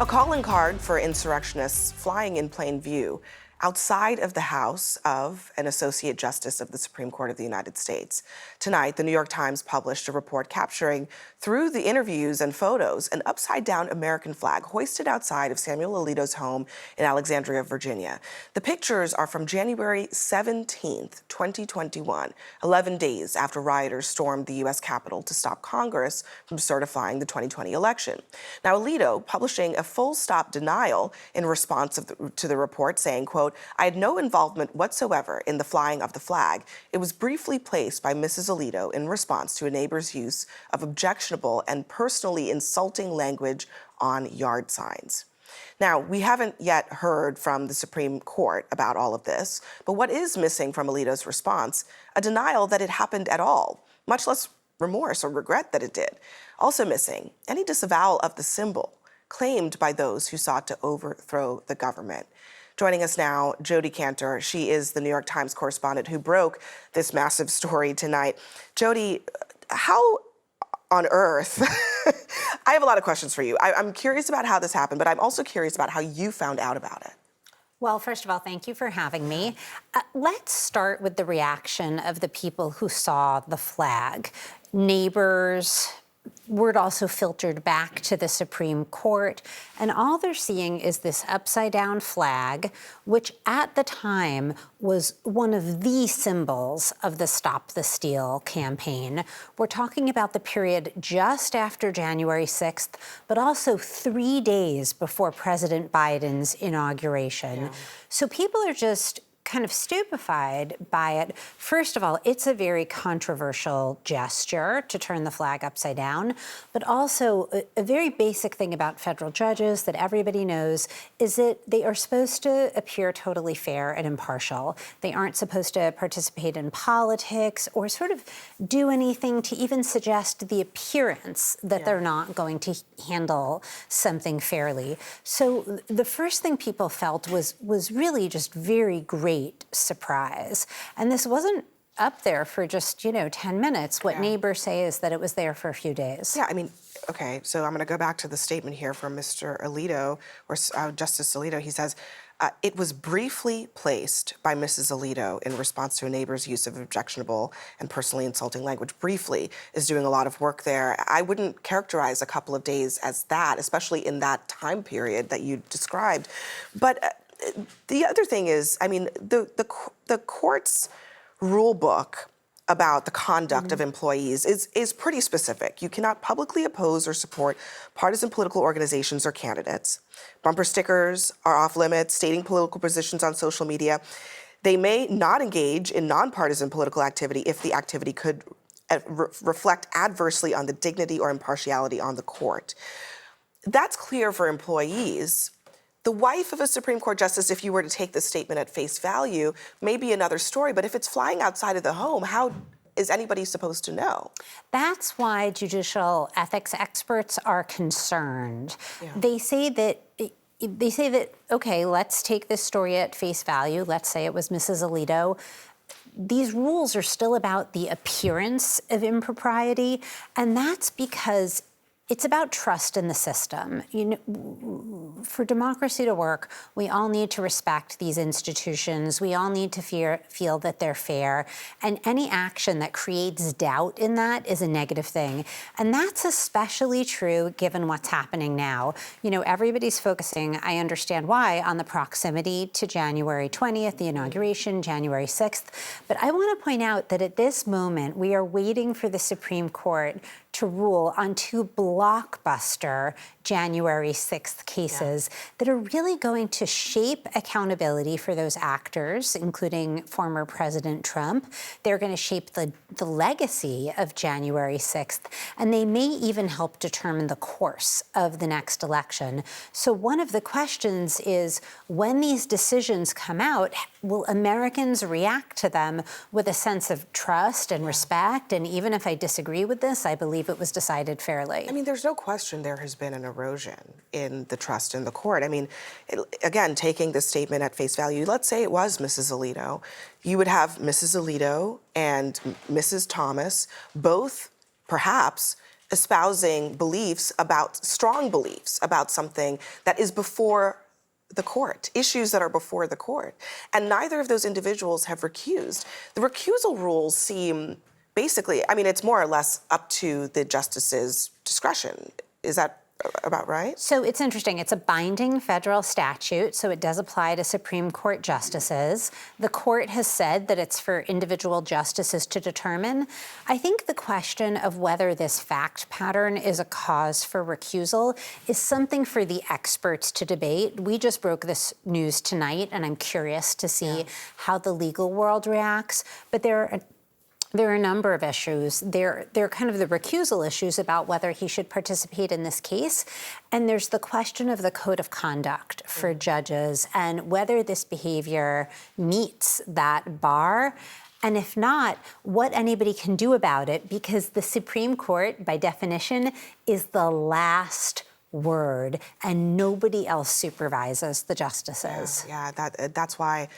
A calling card for insurrectionists flying in plain view outside of the house of an Associate Justice of the Supreme Court of the United States. Tonight, the New York Times published a report capturing, through the interviews and photos, an upside-down American flag hoisted outside of Samuel Alito's home in Alexandria, Virginia. The pictures are from January 17th, 2021, 11 days after rioters stormed the U.S. Capitol to stop Congress from certifying the 2020 election. Now, Alito publishing a full-stop denial in response to the report, saying, quote, "I had no involvement whatsoever in the flying of the flag. It was briefly placed by Mrs. Alito in response to a neighbor's use of objectionable and personally insulting language on yard signs." Now, we haven't yet heard from the Supreme Court about all of this, but what is missing from Alito's response? A denial that it happened at all, much less remorse or regret that it did. Also missing, any disavowal of the symbol claimed by those who sought to overthrow the government. Joining us now, Jodi Kantor. She is the New York Times correspondent who broke this massive story tonight. Jodi, how on earth? I have a lot of questions for you. I'm curious about how this happened, but I'm also curious about how you found out about it. Well, first of all, thank you for having me. Let's start with the reaction of the people who saw the flag. Neighbors, word also filtered back to the Supreme Court, and all they're seeing is this upside-down flag, which at the time was one of the symbols of the Stop the Steal campaign. We're talking about the period just after January 6th, but also 3 days before President Biden's inauguration. Yeah. So people are just kind of stupefied by it. First of all, it's a very controversial gesture to turn the flag upside down, but also a very basic thing about federal judges that everybody knows is that they are supposed to appear totally fair and impartial. They aren't supposed to participate in politics or sort of do anything to even suggest the appearance that they're not going to handle something fairly. So the first thing people felt was really just very great surprise. And this wasn't up there for just, 10 minutes. What neighbors say is that it was there for a few days. Yeah, I mean, okay, so I'm going to go back to the statement here from Mr. Alito, or Justice Alito. He says, it was briefly placed by Mrs. Alito in response to a neighbor's use of objectionable and personally insulting language. Briefly is doing a lot of work there. I wouldn't characterize a couple of days as that, especially in that time period that you described. But the other thing is, I mean, the court's rule book about the conduct of employees is pretty specific. You cannot publicly oppose or support partisan political organizations or candidates. Bumper stickers are off limits, stating political positions on social media. They may not engage in nonpartisan political activity if the activity could reflect adversely on the dignity or impartiality on the court. That's clear for employees. The wife of a Supreme Court justice, if you were to take this statement at face value, may be another story. But if it's flying outside of the home, how is anybody supposed to know? That's why judicial ethics experts are concerned. Yeah. They say that, okay, let's take this story at face value. Let's say it was Mrs. Alito. These rules are still about the appearance of impropriety, and that's because it's about trust in the system. For democracy to work, we all need to respect these institutions. We all need to feel that they're fair. And any action that creates doubt in that is a negative thing. And that's especially true given what's happening now. Everybody's focusing, I understand why, on the proximity to January 20th, the inauguration, January 6th. But I want to point out that at this moment, we are waiting for the Supreme Court to rule on two blockbuster January 6th cases that are really going to shape accountability for those actors, including former President Trump. They're going to shape the legacy of January 6th, and they may even help determine the course of the next election. So one of the questions is, when these decisions come out, will Americans react to them with a sense of trust and respect? And even if I disagree with this, I believe it was decided fairly. I mean, there's no question there has been an erosion in the trust in the court. I mean, again, taking this statement at face value, let's say it was Mrs. Alito. You would have Mrs. Alito and Mrs. Thomas both perhaps espousing strong beliefs about something that is before the court, issues that are before the court. And neither of those individuals have recused. The recusal rules seem basically, I mean, it's more or less up to the justice's discretion. Is that about right? So it's interesting. It's a binding federal statute, so it does apply to Supreme Court justices. The court has said that it's for individual justices to determine. I think the question of whether this fact pattern is a cause for recusal is something for the experts to debate. We just broke this news tonight, and I'm curious to see how the legal world reacts. But there are a number of issues. There are kind of the recusal issues about whether he should participate in this case. And there's the question of the code of conduct for judges and whether this behavior meets that bar. And if not, what anybody can do about it, because the Supreme Court, by definition, is the last word, and nobody else supervises the justices. That's why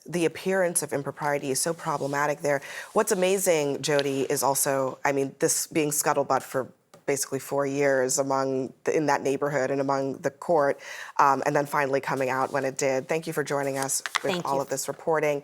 the appearance of impropriety is so problematic there. What's amazing, Jody, is also, I mean, this being scuttlebutt for basically 4 years in that neighborhood and among the court, and then finally coming out when it did. Thank you for joining us with all of this reporting.